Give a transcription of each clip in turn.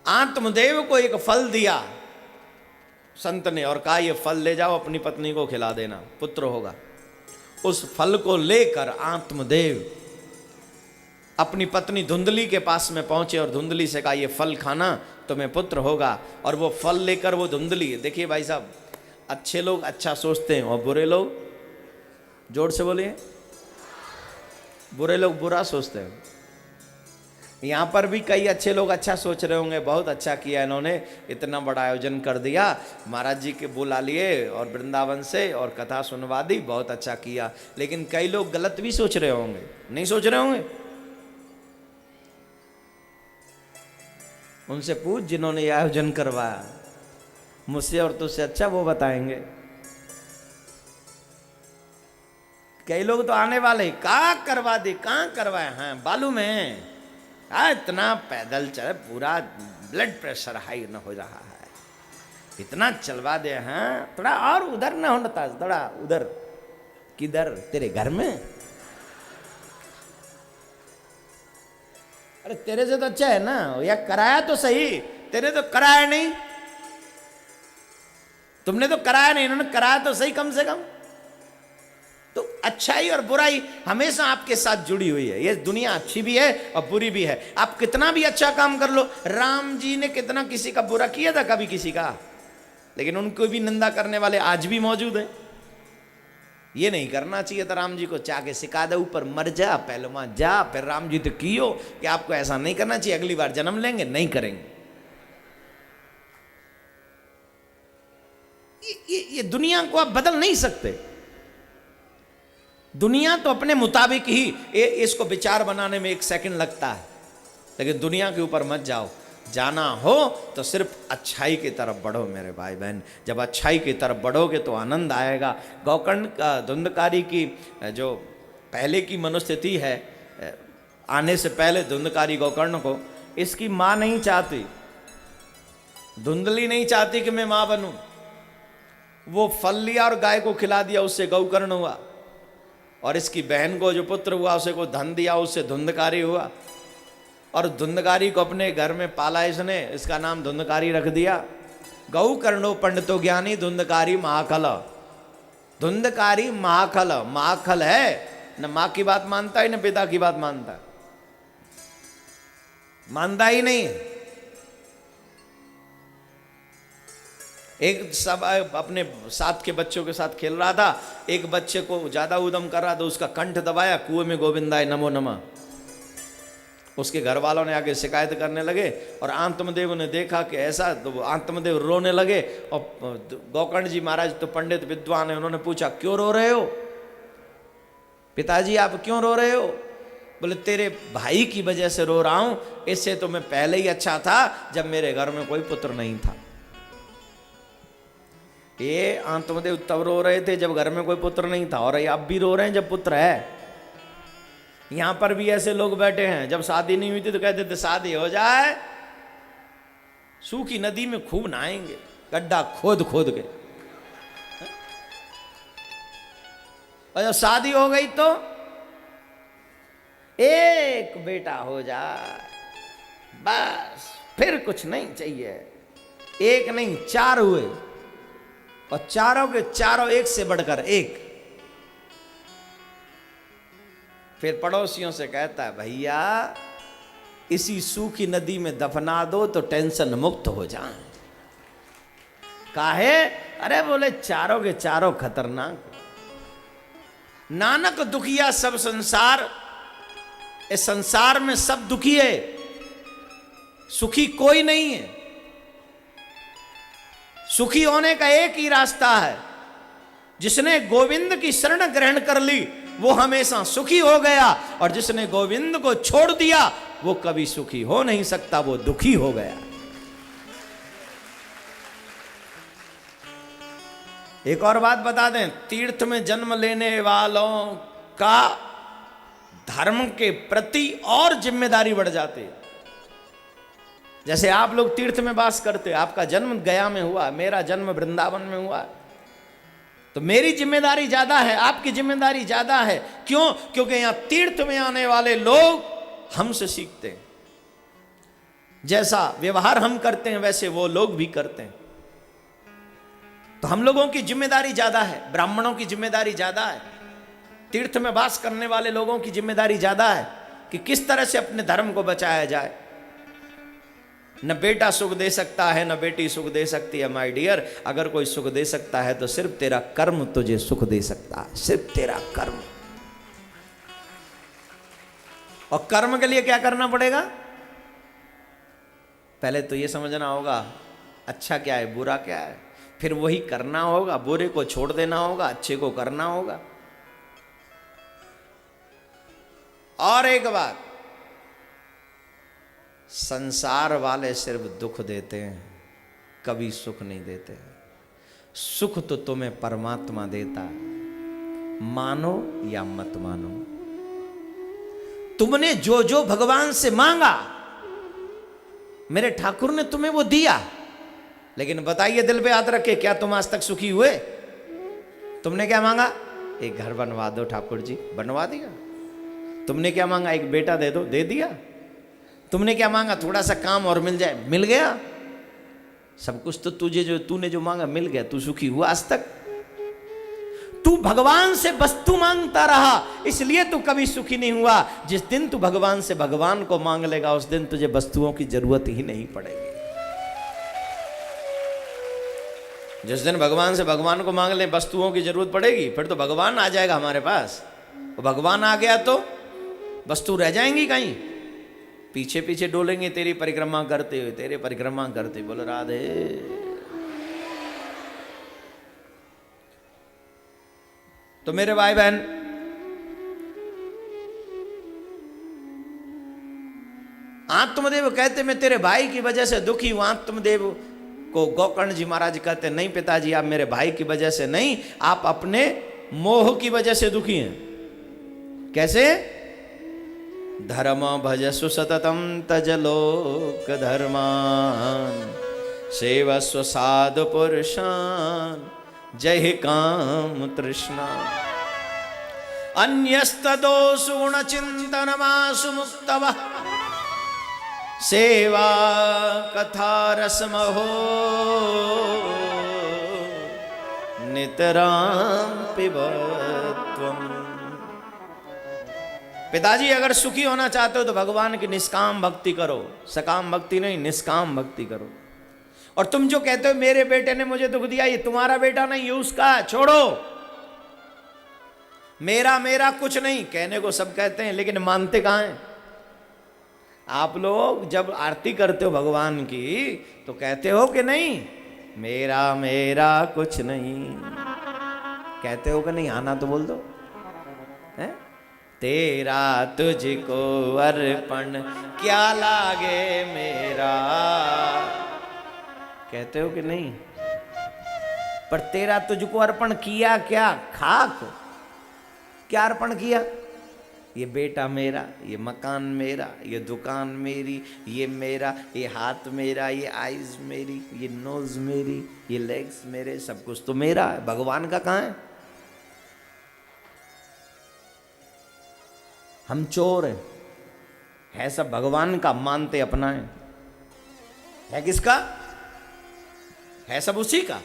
आत्मदेव को एक फल दिया संत ने और कहा ये फल ले जाओ अपनी पत्नी को खिला देना, पुत्र होगा। उस फल को लेकर आत्मदेव अपनी पत्नी धुंधली के पास में पहुंचे और धुंधली से कहा ये फल खाना तुम्हें पुत्र होगा। और वो फल लेकर वो धुंधली, देखिए भाई साहब, अच्छे लोग अच्छा सोचते हैं और बुरे लोग, जोर से बोलिए, बुरे लोग बुरा सोचते हैं। यहाँ पर भी कई अच्छे लोग अच्छा सोच रहे होंगे, बहुत अच्छा किया इन्होंने, इतना बड़ा आयोजन कर दिया, महाराज जी के बुला लिए और वृंदावन से और कथा सुनवा दी, बहुत अच्छा किया। लेकिन कई लोग गलत भी सोच रहे होंगे, नहीं सोच रहे होंगे? उनसे पूछ जिन्होंने यह आयोजन करवाया, मुझसे और तुझसे अच्छा वो बताएंगे। कई लोग तो आने वाले कहाँ करवा दे, कहाँ करवाए हैं, बालू में इतना पैदल चल, पूरा ब्लड प्रेशर हाई न हो रहा है, इतना चलवा दे हैं, थोड़ा और उधर न होता, थोड़ा उधर, किधर, तेरे घर में? अरे तेरे से तो अच्छा है ना, या कराया तो सही, तेरे तो कराया नहीं, तुमने तो कराया नहीं, इन्होंने कराया तो सही कम से कम। तो अच्छाई और बुराई हमेशा आपके साथ जुड़ी हुई है। ये दुनिया अच्छी भी है और बुरी भी है। आप कितना भी अच्छा काम कर लो, राम जी ने कितना किसी का बुरा किया था कभी किसी का, लेकिन उनको भी निंदा करने वाले आज भी मौजूद हैं। ये नहीं करना चाहिए था, राम जी को चाके सिखा दे, ऊपर मर जा पहलवान जा। फिर राम जी तो कियो कि आपको ऐसा नहीं करना चाहिए, अगली बार जन्म लेंगे, नहीं करेंगे। ये दुनिया को आप बदल नहीं सकते। दुनिया तो अपने मुताबिक ही, इसको विचार बनाने में 1 सेकंड लगता है, लेकिन दुनिया के ऊपर मत जाओ। जाना हो तो सिर्फ अच्छाई की तरफ बढ़ो मेरे भाई बहन। जब अच्छाई की तरफ बढ़ोगे तो आनंद आएगा। गोकर्ण का धुंधकारी की जो पहले की मनोस्थिति है, आने से पहले धुंधकारी गोकर्ण को इसकी माँ नहीं चाहती, धुंधली नहीं चाहती कि मैं माँ बनूं। वो फल लिया और गाय को खिला दिया, उससे गौकर्ण हुआ। और इसकी बहन को जो पुत्र हुआ उसे को धन दिया, उससे धुंधकारी हुआ। और धुंधकारी को अपने घर में पाला इसने, इसका नाम धुंधकारी रख दिया। गौ कर्णो पंडितो ज्ञानी धुंधकारी महाखल। धुंधकारी महाखल, महाखल है न माँ की बात मानता है न पिता की बात मानता, मानता ही नहीं। एक सब अपने साथ के बच्चों के साथ खेल रहा था, एक बच्चे को ज्यादा उदम कर रहा था, उसका कंठ दबाया, कुएं में गोविंदाय नमो नमः। उसके घर वालों ने आगे शिकायत करने लगे और आत्मदेव ने देखा कि ऐसा, तो आत्मदेव रोने लगे। और गोकर्ण जी महाराज तो पंडित विद्वान है, उन्होंने पूछा क्यों रो रहे हो पिताजी, आप क्यों रो रहे हो? बोले तेरे भाई की वजह से रो रहा हूं, इससे तो मैं पहले ही अच्छा था जब मेरे घर में कोई पुत्र नहीं था। ये आत्मदेव तब रो रहे थे जब घर में कोई पुत्र नहीं था, और ये अब भी रो रहे हैं जब पुत्र है। यहां पर भी ऐसे लोग बैठे हैं, जब शादी नहीं हुई थी तो कहते थे शादी हो जाए सूखी नदी में खूब नहाएंगे, गड्ढा खोद खोद के। और जब शादी हो गई तो एक बेटा हो जाए बस, फिर कुछ नहीं चाहिए। एक नहीं 4 हुए, और चारों के चारों एक से बढ़कर एक। फिर पड़ोसियों से कहता है भैया इसी सूखी नदी में दफना दो तो टेंशन मुक्त हो जाए। काहे? अरे बोले चारों के चारों खतरनाक। नानक दुखिया सब संसार, इस संसार में सब दुखी है, सुखी कोई नहीं है। सुखी होने का एक ही रास्ता है, जिसने गोविंद की शरण ग्रहण कर ली वो हमेशा सुखी हो गया, और जिसने गोविंद को छोड़ दिया वो कभी सुखी हो नहीं सकता, वो दुखी हो गया। एक और बात बता दें, तीर्थ में जन्म लेने वालों का धर्म के प्रति और जिम्मेदारी बढ़ जाती है। जैसे आप लोग तीर्थ में वास करते, आपका जन्म गया में हुआ, मेरा जन्म वृंदावन में हुआ, तो मेरी जिम्मेदारी ज्यादा है, आपकी जिम्मेदारी ज्यादा है। क्यों? क्योंकि यहां तीर्थ में आने वाले लोग हमसे सीखते हैं। जैसा व्यवहार हम करते हैं वैसे वो लोग भी करते हैं। तो हम लोगों की जिम्मेदारी ज्यादा है, ब्राह्मणों की जिम्मेदारी ज्यादा है, तीर्थ में वास करने वाले लोगों की जिम्मेदारी ज्यादा है कि किस तरह से अपने धर्म को बचाया जाए। न बेटा सुख दे सकता है न बेटी सुख दे सकती है माय डियर। अगर कोई सुख दे सकता है तो सिर्फ तेरा कर्म तुझे सुख दे सकता है, सिर्फ तेरा कर्म। और कर्म के लिए क्या करना पड़ेगा? पहले तो ये समझना होगा अच्छा क्या है बुरा क्या है, फिर वही करना होगा, बुरे को छोड़ देना होगा, अच्छे को करना होगा। और एक बात, संसार वाले सिर्फ दुख देते हैं, कभी सुख नहीं देते हैं। सुख तो तुम्हें परमात्मा देता है, मानो या मत मानो। तुमने जो जो भगवान से मांगा मेरे ठाकुर ने तुम्हें वो दिया। लेकिन बताइए दिल पे हाथ रखे, क्या तुम आज तक सुखी हुए? तुमने क्या मांगा? एक घर बनवा दो ठाकुर जी, बनवा दिया। तुमने क्या मांगा? एक बेटा दे दो, दे दिया। तुमने क्या मांगा? थोड़ा सा काम और मिल जाए, मिल गया। सब कुछ तो तूने जो मांगा मिल गया। तू सुखी हुआ आज तक? तू भगवान से वस्तु मांगता रहा, इसलिए तू कभी सुखी नहीं हुआ। जिस दिन तू भगवान से भगवान को मांग लेगा उस दिन तुझे वस्तुओं की जरूरत ही नहीं पड़ेगी। जिस दिन भगवान से भगवान को मांग ले वस्तुओं की जरूरत पड़ेगी, फिर तो भगवान आ जाएगा हमारे पास। और भगवान आ गया तो वस्तु रह जाएंगी कहीं, पीछे पीछे डोलेंगे तेरी परिक्रमा करते हुए, तेरे परिक्रमा करते। बोलो राधे। तो मेरे भाई बहन, आत्मदेव कहते मैं तेरे भाई की वजह से दुखी हूं। आत्मदेव को गोकर्ण जी महाराज कहते नहीं पिताजी आप मेरे भाई की वजह से नहीं, आप अपने मोह की वजह से दुखी हैं। कैसे? धर्म भजस्व सततम तज लोक धर्मान सेवस्व साधु पुरुषान जय काम तृष्णा अन्यस्तदोषु गुण चिंतनमासु मुक्तव सेवा कथा रसमहो नितराम पिबत्वम्। पिताजी अगर सुखी होना चाहते हो तो भगवान की निष्काम भक्ति करो, सकाम भक्ति नहीं, निष्काम भक्ति करो। और तुम जो कहते हो मेरे बेटे ने मुझे दुख दिया, ये तुम्हारा बेटा नहीं, ये उसका, छोड़ो। मेरा मेरा कुछ नहीं, कहने को सब कहते हैं लेकिन मानते कहाँ हैं? आप लोग जब आरती करते हो भगवान की तो कहते हो कि नहीं मेरा मेरा कुछ नहीं, कहते हो कि नहीं? आना तो बोल दो है? तेरा तुझको अर्पण क्या लागे मेरा, कहते हो कि नहीं? पर तेरा तुझको अर्पण किया क्या? खाक। क्या अर्पण किया? ये बेटा मेरा, ये मकान मेरा, ये दुकान मेरी, ये मेरा, ये हाथ मेरा, ये आईज मेरी, ये नोज मेरी, ये लेग्स मेरे, सब कुछ तो मेरा है। भगवान का कहाँ है? हम चोर हैं, है सब भगवान का, मानते अपना है किसका? है सब उसी का,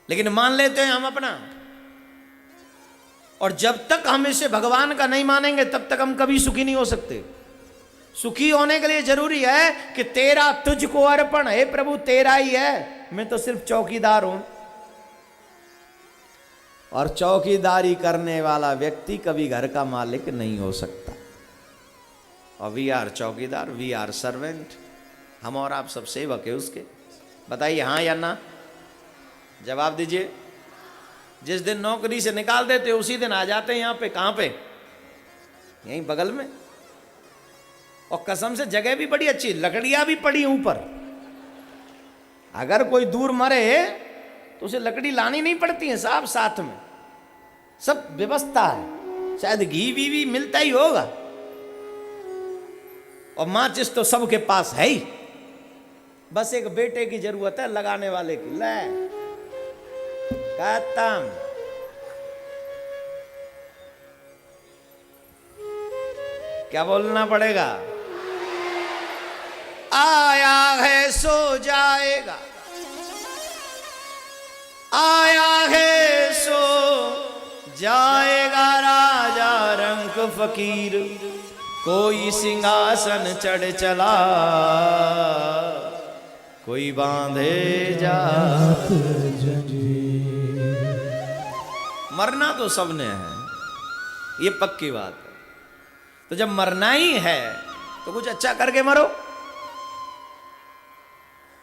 लेकिन मान लेते हैं हम अपना। और जब तक हम इसे भगवान का नहीं मानेंगे तब तक हम कभी सुखी नहीं हो सकते। सुखी होने के लिए जरूरी है कि तेरा तुझको अर्पण है प्रभु, तेरा ही है, मैं तो सिर्फ चौकीदार हूं। और चौकीदारी करने वाला व्यक्ति कभी घर का मालिक नहीं हो सकता। और वी आर चौकीदार, वी आर सर्वेंट, हम और आप सब सेवक है उसके। बताइए हाँ या ना, जवाब दीजिए। जिस दिन नौकरी से निकाल देते उसी दिन आ जाते हैं यहाँ पे। कहाँ पे? यहीं बगल में। और कसम से जगह भी बड़ी अच्छी, लकड़ियां भी पड़ी ऊपर। अगर कोई दूर मरे तो उसे लकड़ी लानी नहीं पड़ती है साहब, साथ में सब व्यवस्था है। शायद घी भी मिलता ही होगा। और माचिस तो सबके पास है ही, बस एक बेटे की जरूरत है लगाने वाले की। ले खत्म। क्या बोलना पड़ेगा? आया है सो जाएगा, आया है सो जाएगा राजा रंग फकीर। कोई सिंहासन चढ़ चला, कोई बांधे जात जंजीर। मरना तो सबने है, ये पक्की बात है। तो जब मरना ही है तो कुछ अच्छा करके मरो।